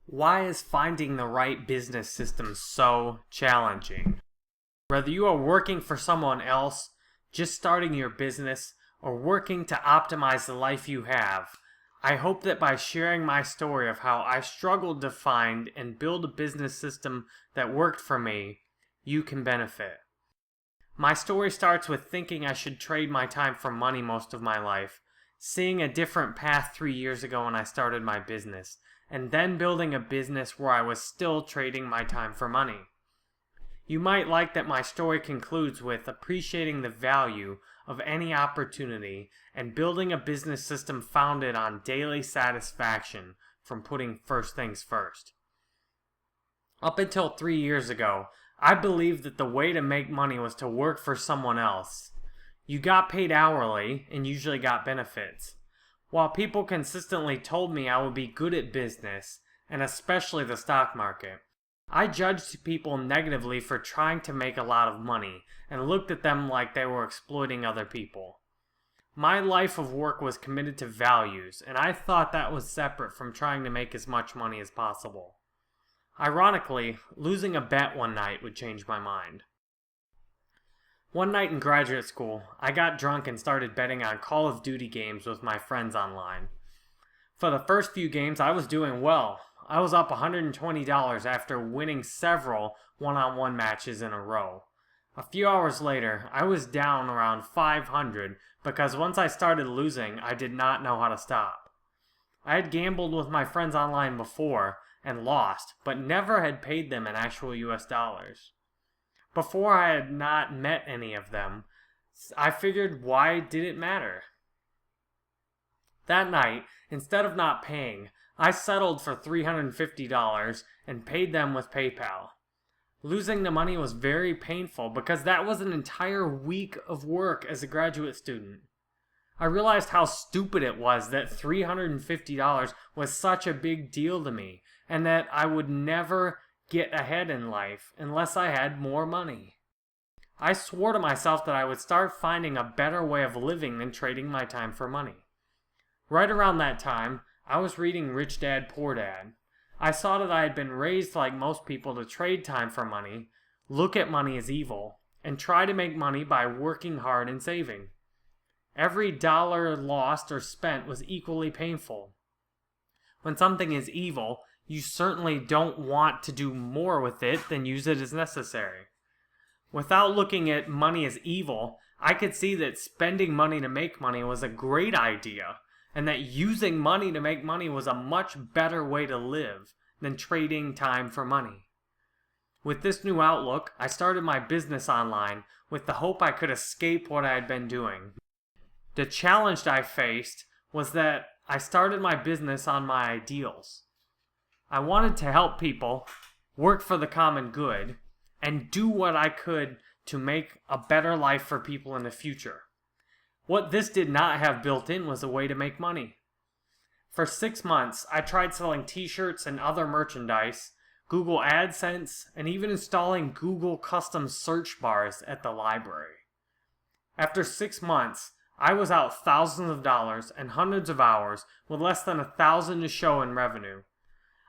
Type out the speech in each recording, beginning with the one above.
Why is finding the right business system so challenging? Whether you are working for someone else, just starting your business, or working to optimize the life you have, I hope that by sharing my story of how I struggled to find and build a business system that worked for me, you can benefit. My story starts with thinking I should trade my time for money most of my life, seeing a different path 3 years ago when I started my business, and then building a business where I was still trading my time for money. You might like that my story concludes with appreciating the value of any opportunity and building a business system founded on daily satisfaction from putting first things first. Up until 3 years ago, I believed that the way to make money was to work for someone else. You got paid hourly and usually got benefits. While people consistently told me I would be good at business, and especially the stock market, I judged people negatively for trying to make a lot of money and looked at them like they were exploiting other people. My life of work was committed to values, and I thought that was separate from trying to make as much money as possible. Ironically, losing a bet one night would change my mind. One night in graduate school, I got drunk and started betting on Call of Duty games with my friends online. For the first few games, I was doing well. I was up $120 after winning several one-on-one matches in a row. A few hours later, I was down around $500 because once I started losing, I did not know how to stop. I had gambled with my friends online before and lost, but never had paid them in actual US dollars. Before I had not met any of them, I figured, why did it matter? That night, instead of not paying, I settled for $350 and paid them with PayPal. Losing the money was very painful because that was an entire week of work as a graduate student. I realized how stupid it was that $350 was such a big deal to me, and that I would never get ahead in life unless I had more money. I swore to myself that I would start finding a better way of living than trading my time for money. Right around that time, I was reading Rich Dad, Poor Dad. I saw that I had been raised like most people to trade time for money, look at money as evil, and try to make money by working hard and saving. Every dollar lost or spent was equally painful. When something is evil, you certainly don't want to do more with it than use it as necessary. Without looking at money as evil, I could see that spending money to make money was a great idea, and that using money to make money was a much better way to live than trading time for money. With this new outlook, I started my business online with the hope I could escape what I had been doing. The challenge I faced was that I started my business on my ideals. I wanted to help people, work for the common good, and do what I could to make a better life for people in the future. What this did not have built in was a way to make money. For 6 months, I tried selling t-shirts and other merchandise, Google AdSense, and even installing Google custom search bars at the library. After 6 months, I was out thousands of dollars and hundreds of hours with less than $1,000 to show in revenue.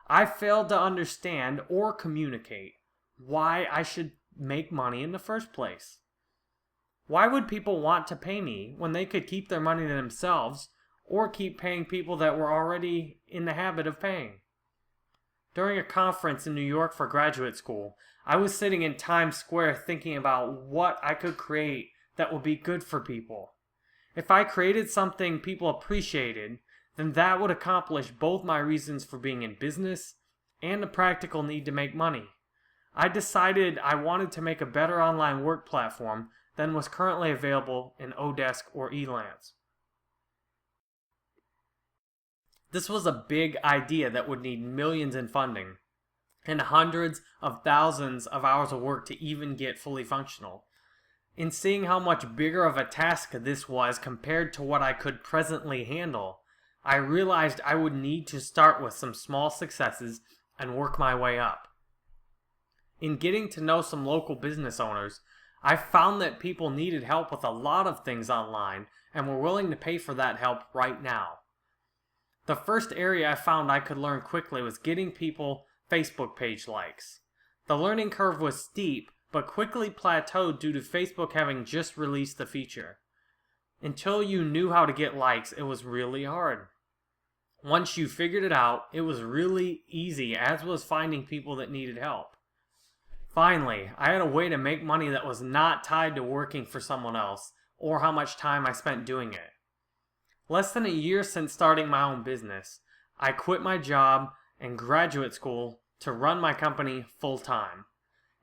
I failed to understand or communicate why I should make money in the first place. Why would people want to pay me when they could keep their money to themselves or keep paying people that were already in the habit of paying? During a conference in New York for graduate school, I was sitting in Times Square thinking about what I could create that would be good for people. If I created something people appreciated, then that would accomplish both my reasons for being in business and the practical need to make money. I decided I wanted to make a better online work platform than was currently available in Odesk or Elance. This was a big idea that would need millions in funding and hundreds of thousands of hours of work to even get fully functional. In seeing how much bigger of a task this was compared to what I could presently handle, I realized I would need to start with some small successes and work my way up. In getting to know some local business owners, I found that people needed help with a lot of things online and were willing to pay for that help right now. The first area I found I could learn quickly was getting people Facebook page likes. The learning curve was steep, but quickly plateaued due to Facebook having just released the feature. Until you knew how to get likes, it was really hard. Once you figured it out, it was really easy, as was finding people that needed help. Finally, I had a way to make money that was not tied to working for someone else, or how much time I spent doing it. Less than a year since starting my own business, I quit my job and graduate school to run my company full-time.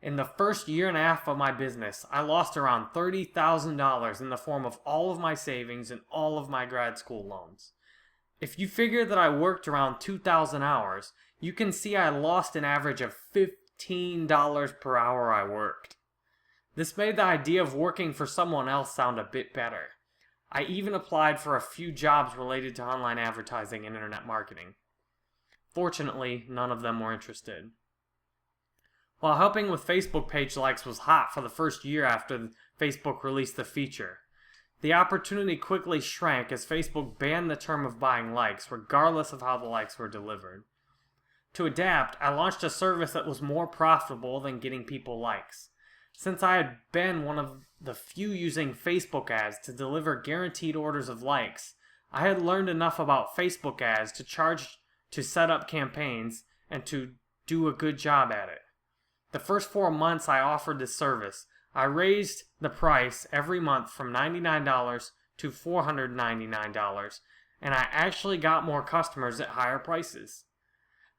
In the first year and a half of my business, I lost around $30,000 in the form of all of my savings and all of my grad school loans. If you figure that I worked around 2,000 hours, you can see I lost an average of $15 per hour I worked. This made the idea of working for someone else sound a bit better. I even applied for a few jobs related to online advertising and internet marketing. Fortunately, none of them were interested. While helping with Facebook page likes was hot for the first year after Facebook released the feature, the opportunity quickly shrank as Facebook banned the term of buying likes, regardless of how the likes were delivered. To adapt, I launched a service that was more profitable than getting people likes. Since I had been one of the few using Facebook ads to deliver guaranteed orders of likes, I had learned enough about Facebook ads to charge to set up campaigns and to do a good job at it. The first 4 months I offered this service, I raised the price every month from $99 to $499, and I actually got more customers at higher prices.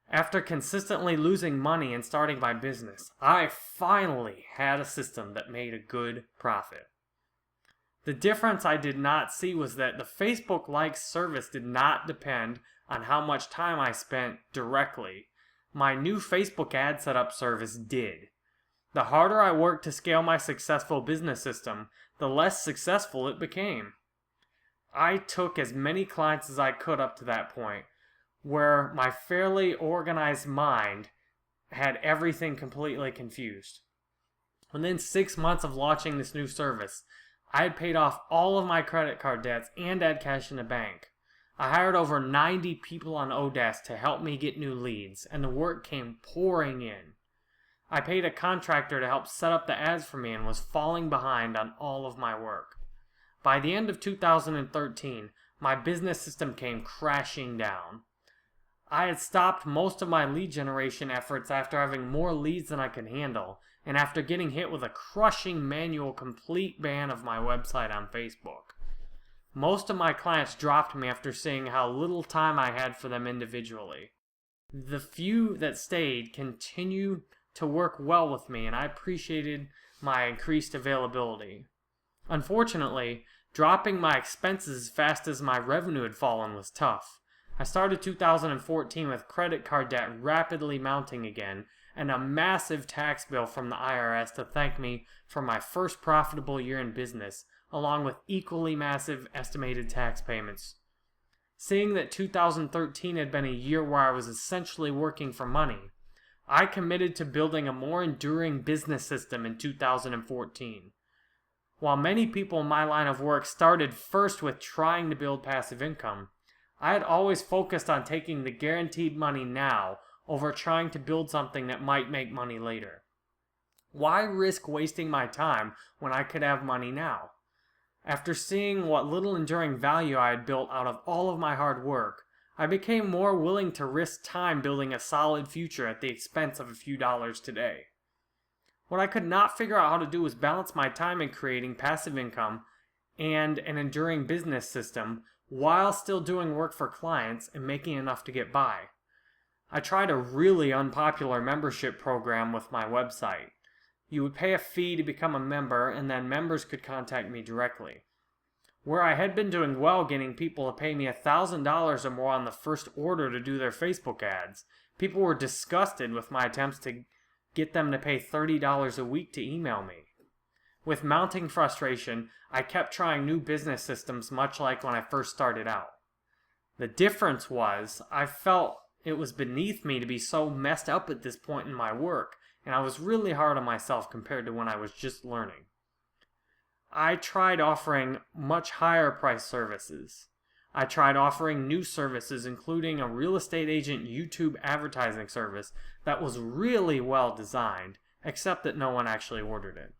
After consistently losing money and starting my business, I finally had a system that made a good profit. The difference I did not see was that the Facebook likes service did not depend on how much time I spent directly. My new Facebook ad setup service did. The harder I worked to scale my successful business system, the less successful it became. I took as many clients as I could up to that point, where my fairly organized mind had everything completely confused. Within 6 months of launching this new service, I had paid off all of my credit card debts and had cash in the bank. I hired over 90 people on Odesk to help me get new leads, and the work came pouring in. I paid a contractor to help set up the ads for me and was falling behind on all of my work. By the end of 2013, my business system came crashing down. I had stopped most of my lead generation efforts after having more leads than I could handle, and after getting hit with a crushing manual complete ban of my website on Facebook. Most of my clients dropped me after seeing how little time I had for them individually. The few that stayed continued to work well with me, and I appreciated my increased availability. Unfortunately, dropping my expenses as fast as my revenue had fallen was tough. I started 2014 with credit card debt rapidly mounting again, and a massive tax bill from the IRS to thank me for my first profitable year in business, along with equally massive estimated tax payments. Seeing that 2013 had been a year where I was essentially working for money, I committed to building a more enduring business system in 2014. While many people in my line of work started first with trying to build passive income, I had always focused on taking the guaranteed money now over trying to build something that might make money later. Why risk wasting my time when I could have money now? After seeing what little enduring value I had built out of all of my hard work, I became more willing to risk time building a solid future at the expense of a few dollars today. What I could not figure out how to do was balance my time in creating passive income and an enduring business system while still doing work for clients and making enough to get by. I tried a really unpopular membership program with my website. You would pay a fee to become a member, and then members could contact me directly. Where I had been doing well getting people to pay me $1,000 or more on the first order to do their Facebook ads, people were disgusted with my attempts to get them to pay $30 a week to email me. With mounting frustration, I kept trying new business systems much like when I first started out. The difference was, I felt it was beneath me to be so messed up at this point in my work, and I was really hard on myself compared to when I was just learning. I tried offering much higher price services. I tried offering new services, including a real estate agent YouTube advertising service that was really well designed, except that no one actually ordered it.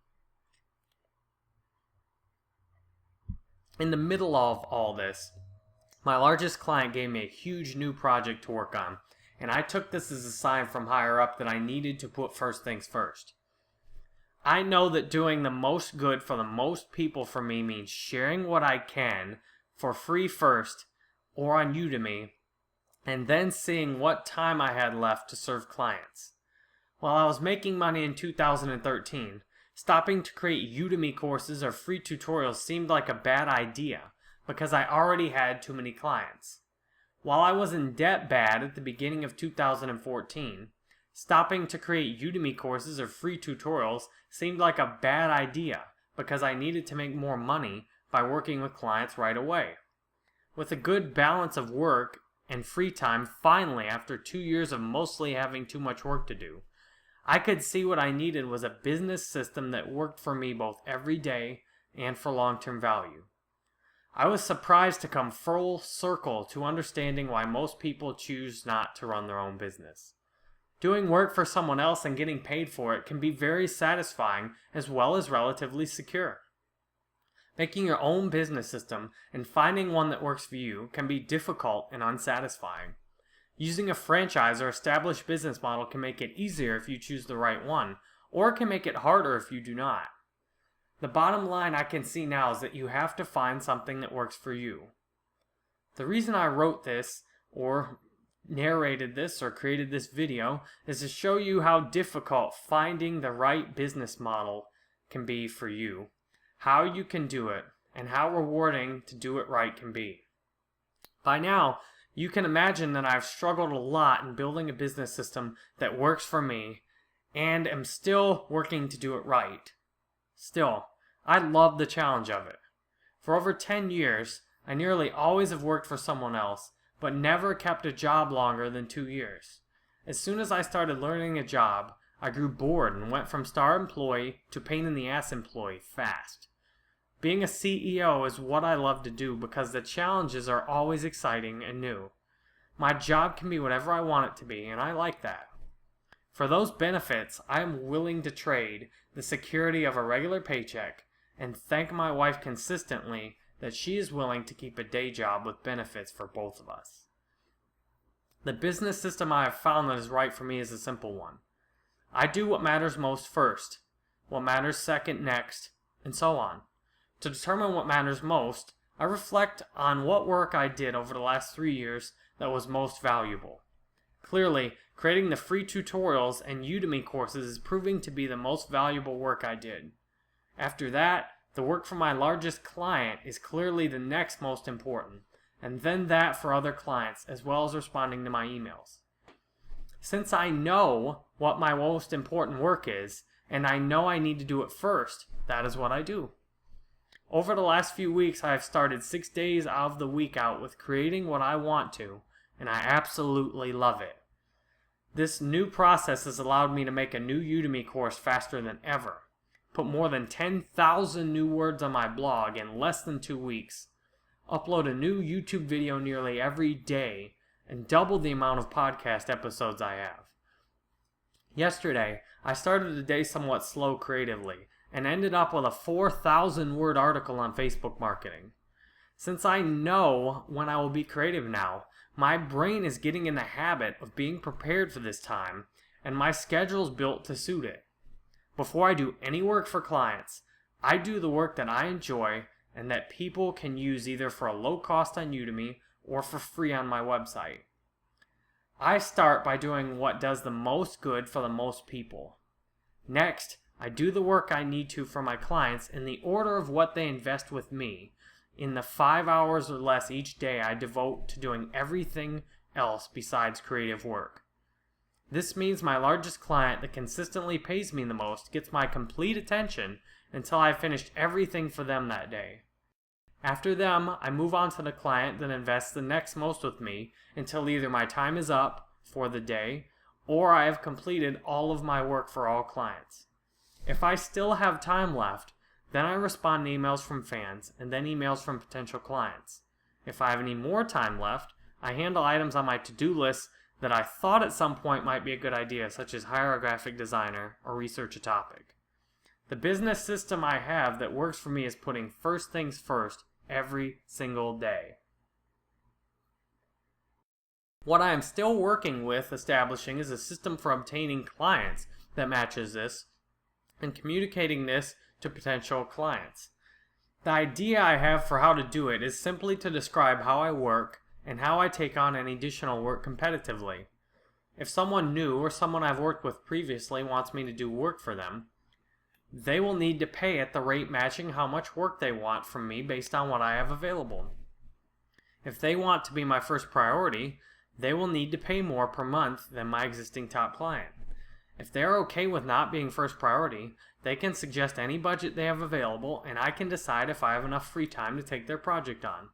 In the middle of all this, my largest client gave me a huge new project to work on, and I took this as a sign from higher up that I needed to put first things first. I know that doing the most good for the most people for me means sharing what I can for free first or on Udemy, and then seeing what time I had left to serve clients. While I was making money in 2013, stopping to create Udemy courses or free tutorials seemed like a bad idea because I already had too many clients. While I was in debt bad at the beginning of 2014, stopping to create Udemy courses or free tutorials seemed like a bad idea because I needed to make more money by working with clients right away. With a good balance of work and free time, finally, after 2 years of mostly having too much work to do, I could see what I needed was a business system that worked for me both every day and for long-term value. I was surprised to come full circle to understanding why most people choose not to run their own business. Doing work for someone else and getting paid for it can be very satisfying as well as relatively secure. Making your own business system and finding one that works for you can be difficult and unsatisfying. Using a franchise or established business model can make it easier if you choose the right one, or it can make it harder if you do not. The bottom line I can see now is that you have to find something that works for you. The reason I wrote this, or narrated this, or created this video is to show you how difficult finding the right business model can be for you, how you can do it, and how rewarding to do it right can be. By now, you can imagine that I've struggled a lot in building a business system that works for me, and am still working to do it right. Still, I love the challenge of it. For over 10 years, I nearly always have worked for someone else, but never kept a job longer than 2 years. As soon as I started learning a job, I grew bored and went from star employee to pain in the ass employee fast. Being a CEO is what I love to do because the challenges are always exciting and new. My job can be whatever I want it to be, and I like that. For those benefits, I am willing to trade the security of a regular paycheck and thank my wife consistently that she is willing to keep a day job with benefits for both of us. The business system I have found that is right for me is a simple one. I do what matters most first, what matters second next, and so on. To determine what matters most, I reflect on what work I did over the last 3 years that was most valuable. Clearly, creating the free tutorials and Udemy courses is proving to be the most valuable work I did. After that, the work for my largest client is clearly the next most important, and then that for other clients, as well as responding to my emails. Since I know what my most important work is, and I know I need to do it first, that is what I do. Over the last few weeks, I have started 6 days out of the week out with creating what I want to, and I absolutely love it. This new process has allowed me to make a new Udemy course faster than ever, put more than 10,000 new words on my blog in less than 2 weeks, upload a new YouTube video nearly every day, and double the amount of podcast episodes I have. Yesterday, I started the day somewhat slow creatively, and ended up with a 4,000 word article on Facebook marketing. Since I know when I will be creative now, my brain is getting in the habit of being prepared for this time, and my schedule's built to suit it. Before I do any work for clients, I do the work that I enjoy and that people can use either for a low cost on Udemy or for free on my website. I start by doing what does the most good for the most people. Next, I do the work I need to for my clients in the order of what they invest with me, in the 5 hours or less each day I devote to doing everything else besides creative work. This means my largest client that consistently pays me the most gets my complete attention until I've finished everything for them that day. After them, I move on to the client that invests the next most with me until either my time is up for the day or I have completed all of my work for all clients. If I still have time left, then I respond to emails from fans and then emails from potential clients. If I have any more time left, I handle items on my to-do list that I thought at some point might be a good idea, such as hire a graphic designer or research a topic. The business system I have that works for me is putting first things first every single day. What I am still working with establishing is a system for obtaining clients that matches this and communicating this to potential clients. The idea I have for how to do it is simply to describe how I work and how I take on any additional work competitively. If someone new or someone I've worked with previously wants me to do work for them, they will need to pay at the rate matching how much work they want from me based on what I have available. If they want to be my first priority, they will need to pay more per month than my existing top client. If they're okay with not being first priority, they can suggest any budget they have available and I can decide if I have enough free time to take their project on.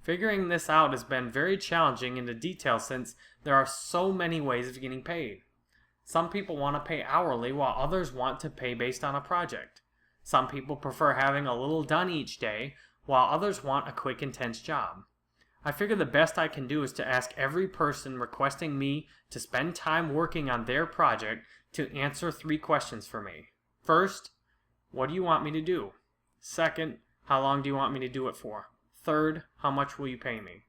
Figuring this out has been very challenging into detail since there are so many ways of getting paid. Some people want to pay hourly while others want to pay based on a project. Some people prefer having a little done each day while others want a quick, intense job. I figure the best I can do is to ask every person requesting me to spend time working on their project to answer 3 questions for me. First, what do you want me to do? Second, how long do you want me to do it for? Third, how much will you pay me?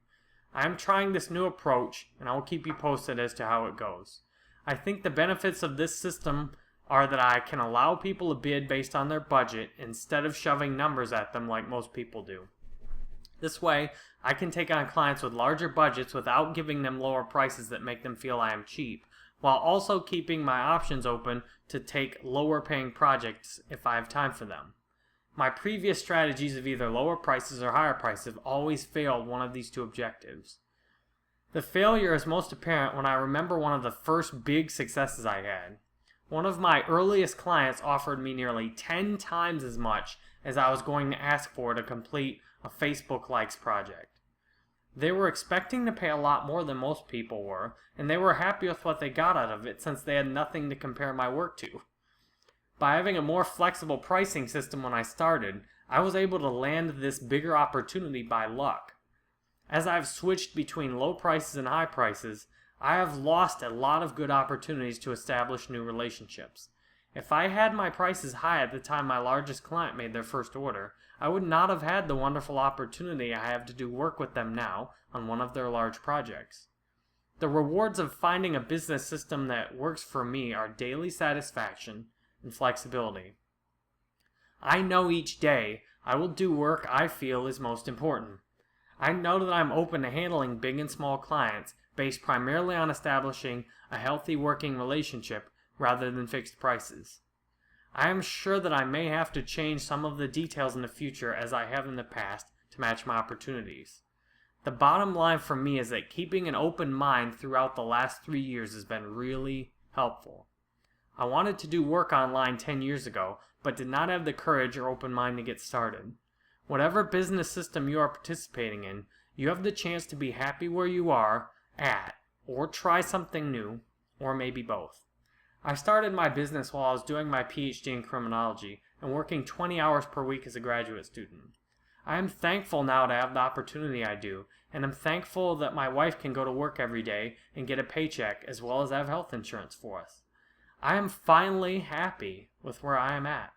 I am trying this new approach and I will keep you posted as to how it goes. I think the benefits of this system are that I can allow people to bid based on their budget instead of shoving numbers at them like most people do. This way, I can take on clients with larger budgets without giving them lower prices that make them feel I am cheap, while also keeping my options open to take lower paying projects if I have time for them. My previous strategies of either lower prices or higher prices have always failed one of these 2 objectives. The failure is most apparent when I remember one of the first big successes I had. One of my earliest clients offered me nearly 10 times as much as I was going to ask for to complete a Facebook likes project. They were expecting to pay a lot more than most people were, and they were happy with what they got out of it since they had nothing to compare my work to. By having a more flexible pricing system when I started, I was able to land this bigger opportunity by luck. As I've switched between low prices and high prices, I have lost a lot of good opportunities to establish new relationships. If I had my prices high at the time my largest client made their first order, I would not have had the wonderful opportunity I have to do work with them now on one of their large projects. The rewards of finding a business system that works for me are daily satisfaction and flexibility. I know each day I will do work I feel is most important. I know that I'm open to handling big and small clients based primarily on establishing a healthy working relationship rather than fixed prices. I am sure that I may have to change some of the details in the future as I have in the past to match my opportunities. The bottom line for me is that keeping an open mind throughout the last 3 years has been really helpful. I wanted to do work online 10 years ago, but did not have the courage or open mind to get started. Whatever business system you are participating in, you have the chance to be happy where you are at, or try something new, or maybe both. I started my business while I was doing my PhD in criminology and working 20 hours per week as a graduate student. I am thankful now to have the opportunity I do, and I'm thankful that my wife can go to work every day and get a paycheck as well as have health insurance for us. I am finally happy with where I am at.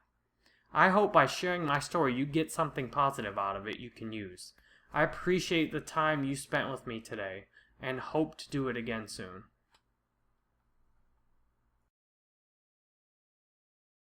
I hope by sharing my story you get something positive out of it you can use. I appreciate the time you spent with me today and hope to do it again soon.